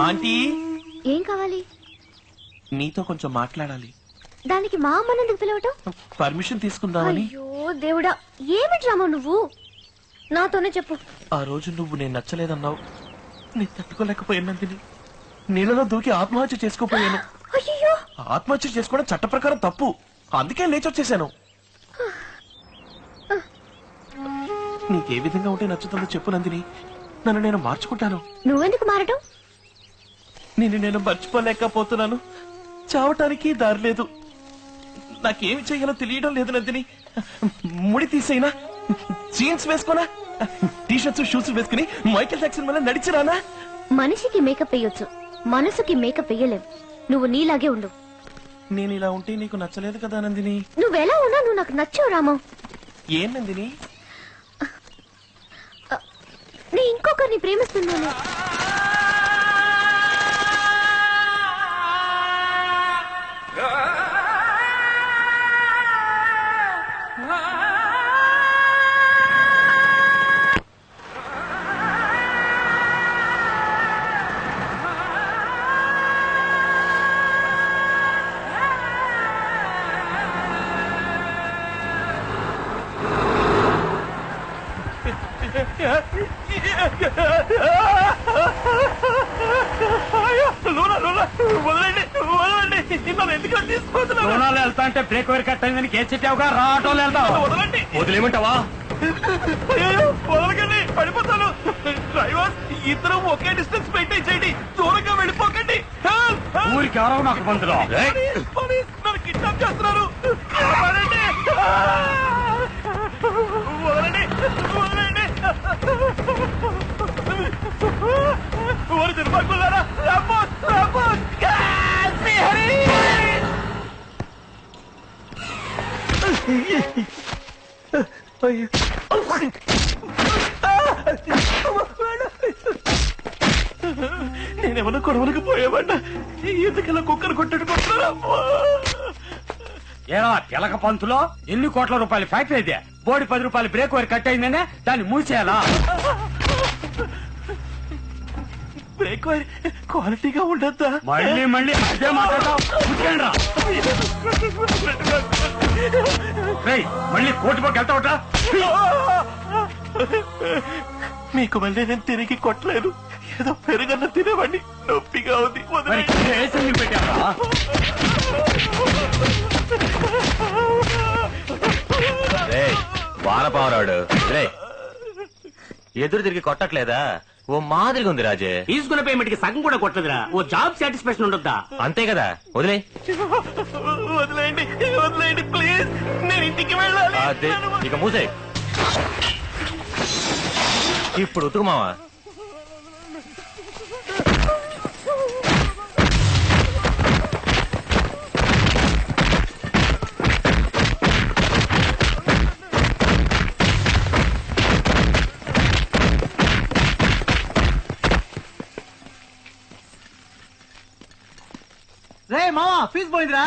Aunty, ఏం కావాలి? నీతో కొంచెం మాట్లాడాలి. దానికి మా అమ్మని ఎందుకు పిలవటం? పర్మిషన్ తీసుకుందామని. అయ్యో దేవుడా, ఏమి డ్రామా నువ్వు? నాతోనే చెప్పు. ఆ రోజు నువ్వు నేను నచ్చలేదన్నావు. నీ తట్టుకోలేకపోయినందుని నీళ్ళలో దూకి ఆత్మహత్య చేసుకోపోయాను. అయ్యో, ఆత్మహత్య చేసుకోవడం చట్ట ప్రకారం తప్పు. అందుకే లేచొచ్చేసాను. నీకే విధంగా ఉంటే నచ్చుతుందో చెప్పు నందిని. నన్ను నేను మార్చుకుంటాను. నువ్వెందుకు మారటం? నిన్ను నేను మర్చిపోలేకపోతున్నాను. చావటానికి దారి లేదు. నాకేమి చెయ్యాలో తెలియడం లేదు నందిని. ముడి తీసేనా? జీన్స్ వేసుకోనా? టీషర్ట్స్ షూస్ వేసుకుని మైకేల్ జాక్సన్ వల్ల నడిచిరానా? మనిషికి మేకప్ వేయొచ్చు, మనసుకి మేకప్ వేయలేవు. నువ్వు నీలాగే ఉండు. నేను ఇలా ఉంటే నీకు నచ్చలేదు కదా నందిని. నువ్వెలా ఉన్నా నువ్వు నాకు నచ్చావు రామం. ఏం నందిని? నీ ఇంకొకరిని ప్రేమిస్తున్నాను. లోనాలు వెళ్తా అంటే బ్రేక్ వైర్ కట్ అయిందని కేసు చెప్పావుగా, రా ఆటోలో వెళ్తావు. వదిలేమంటావా? వదలకండి, పడిపోతాను. డ్రైవర్, ఇద్దరు ఒకే డిస్టెన్స్ మెయింటైన్ చేయండి. దూరంగా వెళ్ళిపోకండి. ఊరికి ఎవరో నాకు పంతులు. నన్ను కిడ్నాప్ చేస్తున్నారు. వదలండి, వదలండి. ఓరి దుర్మార్గులారా, రాంబోస్, రాంబోస్, శ్రీహరి! నేనేమన్నా గొడవలకు పోయామన్నా? ఎందుకలా కుక్కను కొట్టుకుంటున్నారా? ఏరా తెలక పంతులో, ఎన్ని కోట్ల రూపాయల ఫ్యాక్టరీ అయితే బోడి 10 రూపాయలు బ్రేక్ వైర్ కట్ అయిందనే దాన్ని మూసేయాలా? బ్రేక్ వైర్ క్వాలిటీగా ఉండద్దా? మళ్ళీ మళ్ళీ అదే మాట్లాడతావు. మళ్ళీ కోర్టు పక్క వెళ్తావట. మీకు మళ్ళీ నేను తిరిగి కొట్టలేదు. ఏదో పెరుగన్న తినేవాడిని. నొప్పిగా ఉంది. పెట్టావా? వానపావరాడు ఎదురు తిరిగి కొట్టట్లేదా? ఓ మాదిరిగా ఉంది రాజే. తీసుకున్న పేమెంట్ కి సగం కూడా కొట్టదురా. ఓ జాబ్ సాటిస్ఫాక్షన్ ఉండొద్దా? అంతే కదా, వదిలే. వదిలేయండి, వదిలేయండి ప్లీజ్. నేను ఇంటికి వెళ్ళాలి. ఇక మూసే. ఇప్పుడు ఉతుకు మావా. రే మావా, ఫీజు పోయిందిరా.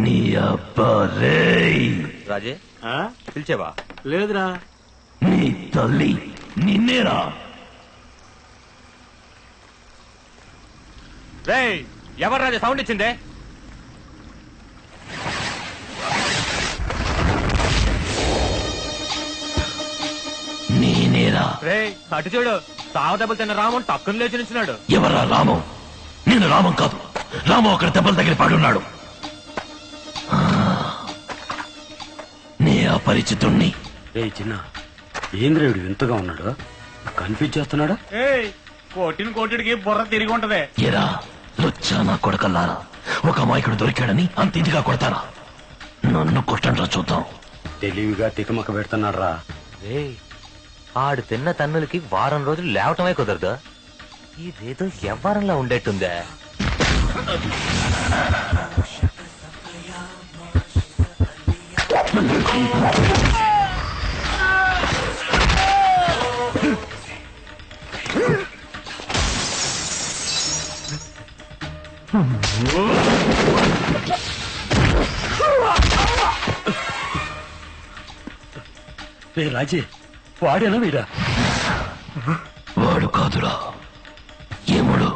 నీ అబ్బా రే. రాజే పిలిచేవా? లేదురా. నీ తల్లి నిన్నేరా. రే ఎవరు రాజా సౌండ్ ఇచ్చిందే? నేనేరా. రే అటు చూడు, సావ దెబ్బలు తిన్న రామం టక్కున లేచి నిల్చున్నాడు. ఎవరా రామం? నేను రామం కాదు. రామం అక్కడ దెబ్బల దగ్గర పడున్నాడు. నే అపరిచితుణ్ణి. చిన్న ఏంద్రేవుడు వింతగా ఉన్నాడు, కన్ఫ్యూజ్ చేస్తున్నాడు. కోటిని కోటిడికి బుర్ర తిరిగి ఉంటది. ఎరా లుచ్చా నా కొడకల్లారా, ఒక అమాయకుడు దొరికాడని అంత ఇదిగా కొడతారా? నన్ను కొట్టండ్రా చూద్దాం. తెలివిగా తికమక పెడుతున్నాడు రా. ఆడు తిన్న తన్నులకి వారం రోజులు లేవటమే కుదరదు. ఇదేదో వ్యవహారంలో ఉండేట్టుందే. రాజీ వాడేనా వీడా? వాడు కాదురా, ఏముడు.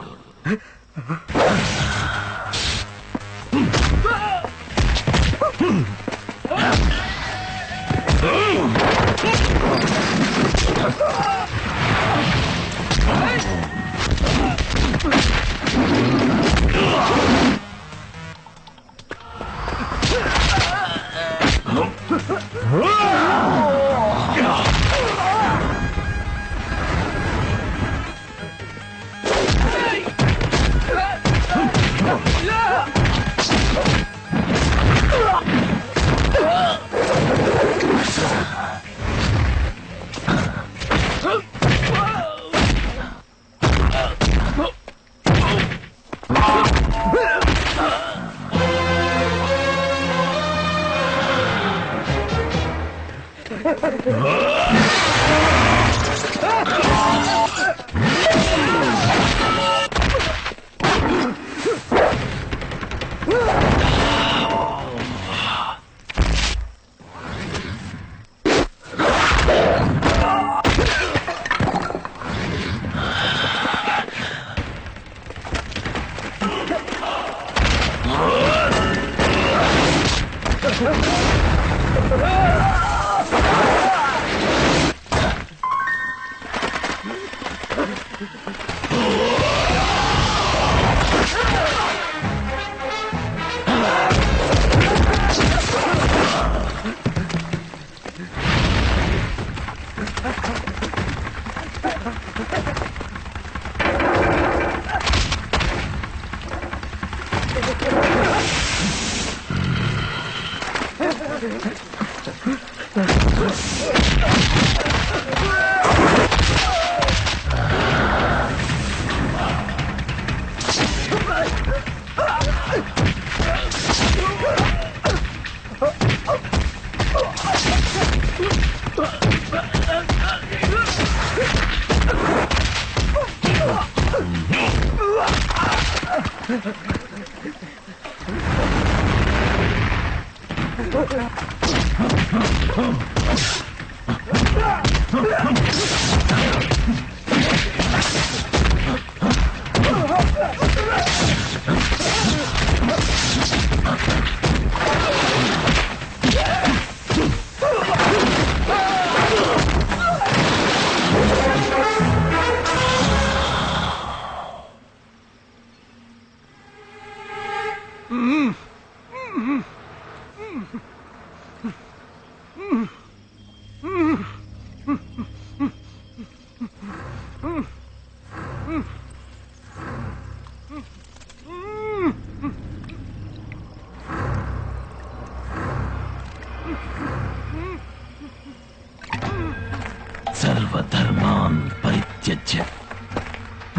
సర్వధర్మాన్ పరిత్యజ్య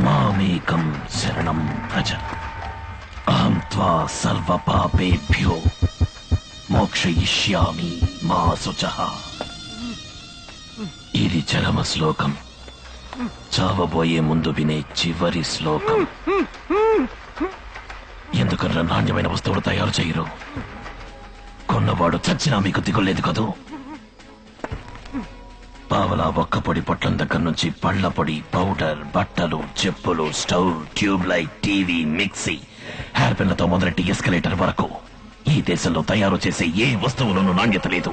మామేకం శరణం వ్రజ అహం త్వా సర్వ పాపేభ్యో మోక్షయిష్యామి మా శుచః. ఇది చరమ శ్లోకం, చావబోయే ముందు వినే చివరి శ్లోకం. ఎందుకన్నా నాణ్యమైన వస్తువులు తయారు చేయరు? కొన్నవాడు చచ్చినా మీకు దిగులేదు కదూ. పావలా ఒక్క పొడి పొట్లం దగ్గర నుంచి పళ్ల పొడి, పౌడర్, బట్టలు, చెప్పులు, stove, tube light, TV, mixie, hair పిన్లతో మొదలెట్టి ఎస్కలేటర్ వరకు ఈ దేశంలో తయారు చేసే ఏ వస్తువులోనూ నాణ్యత లేదు.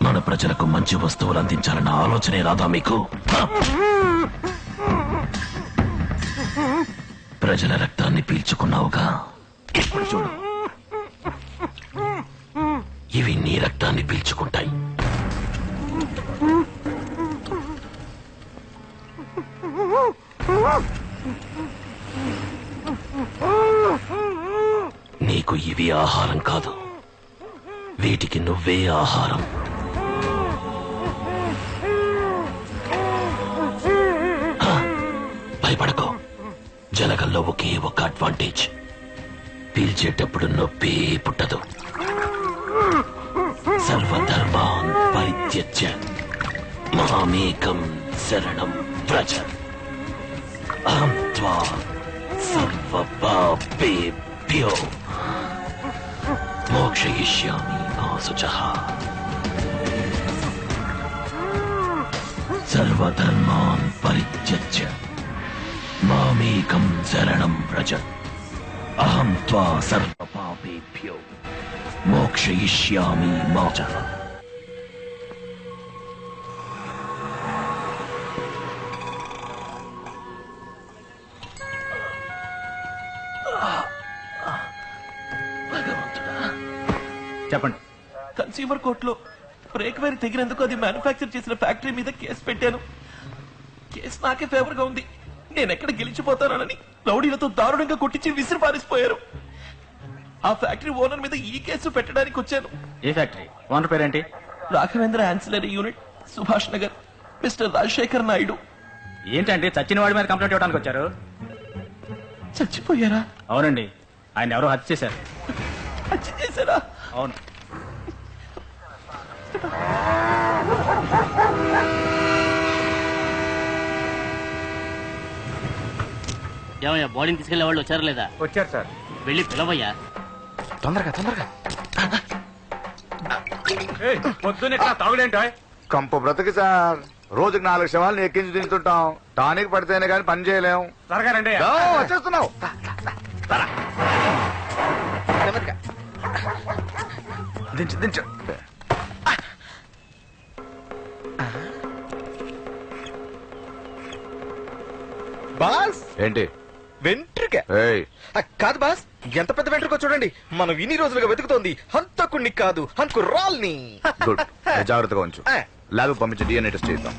మన ప్రజలకు మంచి వస్తువులు అందించాలన్న ఆలోచనే రాదా మీకు? ప్రజల రక్తాన్ని పీల్చుకున్నావుగా, ఇప్పుడు చూడు, ఇవి నీ రక్తాన్ని పీల్చుకుంటాయి. నీ నీకు ఇవి ఆహారం కాదు, వీటికి నువ్వే ఆహారం. భయపడకు, జలగల్లో ఒకే ఒక అడ్వాంటేజ్, పీల్చేటప్పుడు నొప్పి పుట్టదు. సర్వధర్మాన్ పరిత్యజ్య మామేకం శరణం వ్రజ, అహం త్వా సర్వపాపేభ్యో మోక్షయిష్యామి మా శుచః. సర్వధర్మాన్ పరిత్యజ్య మామేకం శరణం వ్రజ, అహం త్వా సర్వపాపేభ్యో మోక్షయిష్యామి మా శుచః. చెప్పండి. కన్స్యూమర్ కోర్టులో బ్రేక్ వైర్ తెగినందుకు అది మ్యానుఫ్యాక్చర్ చేసిన ఫ్యాక్టరీ మీద కేసు పెట్టాను. కేసు నాకే ఫేవర్ గా ఉంది. నేను ఎక్కడ గెలిచిపోతానని రౌడీలతో దారుణంగా కొట్టించి విసిరి పారేసిపోయారు. ఆ ఫ్యాక్టరీ ఓనర్ మీద ఈ కేసు పెట్టడానికి వచ్చాను. ఏ ఫ్యాక్టరీ ఓనర్ పేరేంటి? Raghavendra ancillary unit, Subhash Nagar, mister Rajasekhar Naidu. ఏంటంటే చచ్చిన వాడి మీద కంప్లైంట్ ఇవ్వడానికి వచ్చారు? చచ్చిపోయారా? అవునండి, ఆయన ఎవరో హత్య చేశారు. హత్య చేశారా? అవును. ఏమయ్యా, బాడీని తీసుకెళ్లే వాళ్ళు వచ్చారా లేదా? వచ్చారు సార్. వెళ్ళి పిలవయ్యా. తొందరగా పొద్దున్న తాగులేంటా? కంప బ్రతుకు సార్, రోజుకి 4 శవాలను ఎక్కించి తింటుంటాం. టానిక్ పడితేనే కానీ పని చేయలేం. త్వరగా రండి. దో, వచ్చేస్తున్నావు. దించు దించు. బాస్, ఏంటి? వెంట్రుక ఏయ్, కాదు బాస్, ఎంత పెద్ద వెంట్రుక చూడండి. మనం ఇన్ని రోజులుగా వెతుకుతోంది హంతకుణ్ణి కాదు, హంతకురాల్ని. గుడ్. జాగ్రత్తగా ఉంచు. ఆ. ల్యాబ్ పంపించి DNA టెస్ట్ చేద్దాం.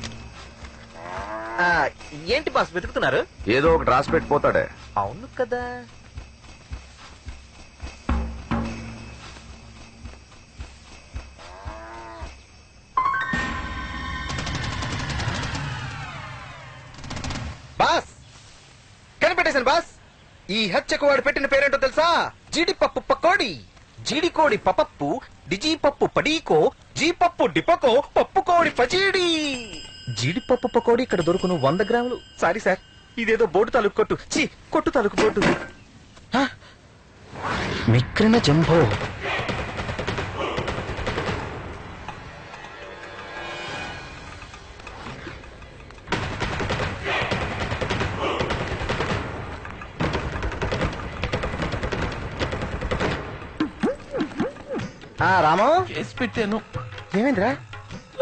ఆ, ఏంటి బాస్ వెతుకుతున్నారు? ఏదో ఒకటి రాసి పెట్టిపోతాడే. అవును కదా. బాస్, కనిపెట్టేశాను బాస్. ఈ హత్యకు వాడు పెట్టిన పేరేంటో తెలుసా? జీడిపప్పు పకోడి. జీడికోడి పపప్పు, డిజీపప్పు పడీకో, జీపప్పు డిపకో, పప్పు కోడి పచీడి. జీడిపప్పు పకోడి ఇక్కడ దొరుకును 100 గ్రాములు. సారీ సార్, ఇదేదో బోటు తాలూకు కొట్టు. ఛీ, కొట్టు తాలూకు బోటు. హ? మిక్రిన జంబో. రామో, కేసు పెట్టాను. ఏమైందిరా?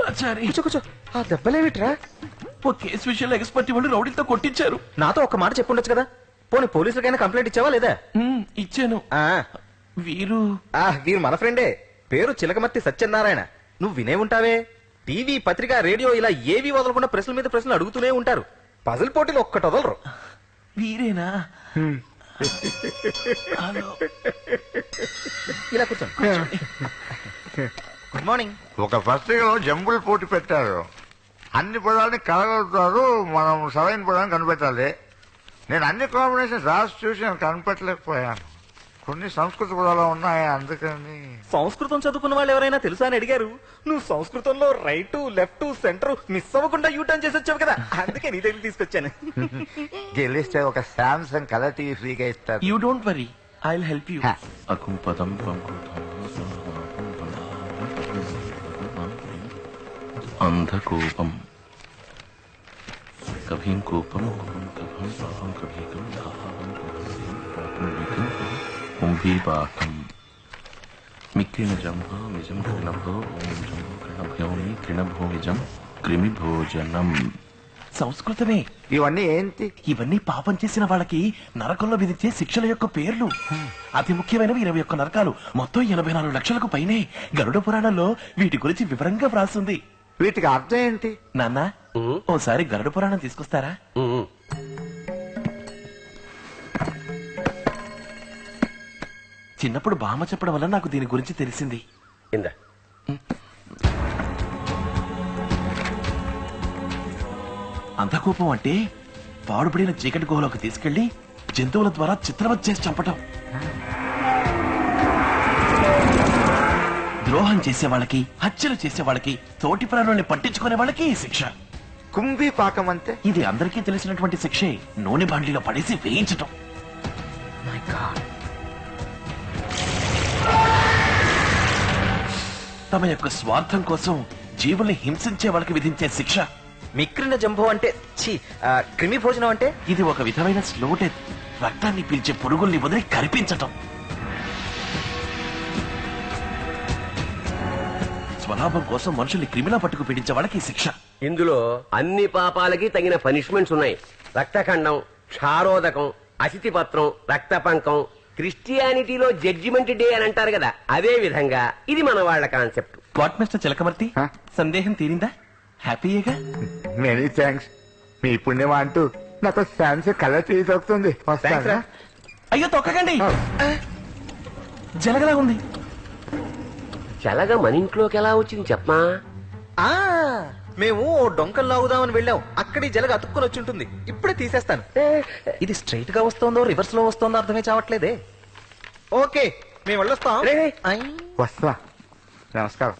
ఆచారి, కూర్చో కూర్చో. ఆ దెబ్బలేమిట్రా? ఓ కేసు విషయంలో ఎక్స్పర్ట్ వాళ్ళు రౌడీలతో కొట్టించారు. నాతో ఒక మాట చెప్పుండొచ్చు కదా. పోనీ పోలీసులకైనా కంప్లైంట్ ఇచ్చావా లేదా? ఇచ్చాను. ఆ, వీరు వీరు మన ఫ్రెండే. పేరు చిలకమర్తి సత్యనారాయణ. నువ్వు వినే ఉంటావే. టీవీ, పత్రిక, రేడియో ఇలా ఏవి వదలకుండా ప్రశ్నల మీద ప్రశ్నలు అడుగుతూనే ఉంటారు. పజిల్ పోటీలు ఒక్కటి వదలరు. వీరేనా? హలో. ఇలా కూర్చోండి. Good morning. ఒక పత్రికలో జంబుల్ పోటీ పెట్టారు. అన్ని పదాలని కలగలుగుతారు, మనం సరైన పదాన్ని కనిపెట్టాలి. నేను అన్ని కాంబినేషన్ రాసి చూసి నేను కనిపెట్టలేకపోయాను. కొన్ని సంస్కృత పదాలు ఉన్నాయి, అందుకని. సంస్కృతం చదువుకున్న వాళ్ళు ఎవరైనా తెలుసా అని అడిగారు. నువ్వు సంస్కృతంలో రైట్, లెఫ్ట్, సెంటర్ మిస్ అవ్వకుండా యూటర్న్ చేసి వచ్చావు కదా, అందుకే నీ దగ్గర తీసుకొచ్చాను. గెలిస్తే ఒక శాంసంగ్ కలర్ టీవీ ఫ్రీగా ఇస్తారు. You don't worry, I will help you. అకుంపదం అంధకూపం కభీం కూపం కభం పాపం కభీకం కుంభీపాకం మిక్కిన జంభో నిజం కృణభో ఓం జంభో కృణభ్యోమి కృణభోజం క్రిమిభోజనం. సంస్కృతమే. ఇవన్నీ ఏంటి? ఇవన్నీ పాపం చేసిన వాళ్ళకి నరకంలో విధించే శిక్షల యొక్క పేర్లు. అతి ముఖ్యమైనవి 21 నరకాలు, మొత్తం 84 లక్షలకు పైనే. గరుడ పురాణంలో వీటి గురించి వివరంగా వ్రాస్తుంది. వీటికి అర్థం ఏంటి? నాన్న, ఓసారి గరుడ పురాణం తీసుకొస్తారా? చిన్నప్పుడు బామ్మ చెప్పడం వల్ల నాకు దీని గురించి తెలిసింది. ఇందా అంత కోపం అంటే పాడుపడిన చీకటి గుహలోకి తీసుకెళ్లి జంతువుల ద్వారా చిత్రవధ చేసి చంపటం. ద్రోహం చేసే వాళ్ళకి, హత్యలు చేసే వాళ్ళకి, తోటి ప్రాణుల్ని పట్టించుకునే వాళ్ళకి ఈ శిక్ష. కుంభీ పాకం అంతే. ఇది అందరికీ తెలిసినటువంటి శిక్షే. నూనె బాండ్లీలో పడేసి వేయించటం. తమ యొక్క స్వార్థం కోసం జీవుల్ని హింసించే వాళ్ళకి విధించే శిక్ష. మిక్రిన జంబో అంటే క్రిమి భోజనం అంటే ఇది ఒక విధమైన స్లో డెత్. రక్తాన్ని పీల్చే పురుగుల్ని వదిలి కరిపించటం. స్వలాభం కోసం మనుషుల్ని క్రిమిలా పట్టుకు పీడించే వాళ్ళకి ఈ శిక్ష. ఇందులో అన్ని పాపాలకి తగిన పనిష్మెంట్స్ ఉన్నాయి. రక్తఖండం, క్షారోదకం, అశితిపత్రం, రక్తపంకం. క్రిస్టియానిటీలో జడ్జిమెంట్ డే అని అంటారు కదా, అదే విధంగా ఇది మన వాళ్ళ కాన్సెప్ట్. వాట్ మిస్టర్ చిలకమర్తి, హ? సందేహం తీరిందా? హ్యాపీయేగా? Many thanks. మీ పుణ్యమా అంటూ నాకు ఛాన్స్ కలర్ తీరుతుంది. Thanks రా. అయ్యో తొక్కకండి, జలగలా ఉంది. చల్లగా మన ఇంట్లోకి ఎలా వచ్చింది చెప్పమా? ఆ మేము డొంకలు లాగుదామని వెళ్ళాం. అక్కడి జలగ అతుక్కుని వచ్చి ఉంటుంది. ఇప్పుడే తీసేస్తాను. ఇది స్ట్రైట్ గా వస్తుందో రివర్స్ లో వస్తుందో అర్థమే చావట్లేదే. ఓకే మేము వెళ్ళొస్తాం. రే. ఐ. వస్తా. నమస్కారం.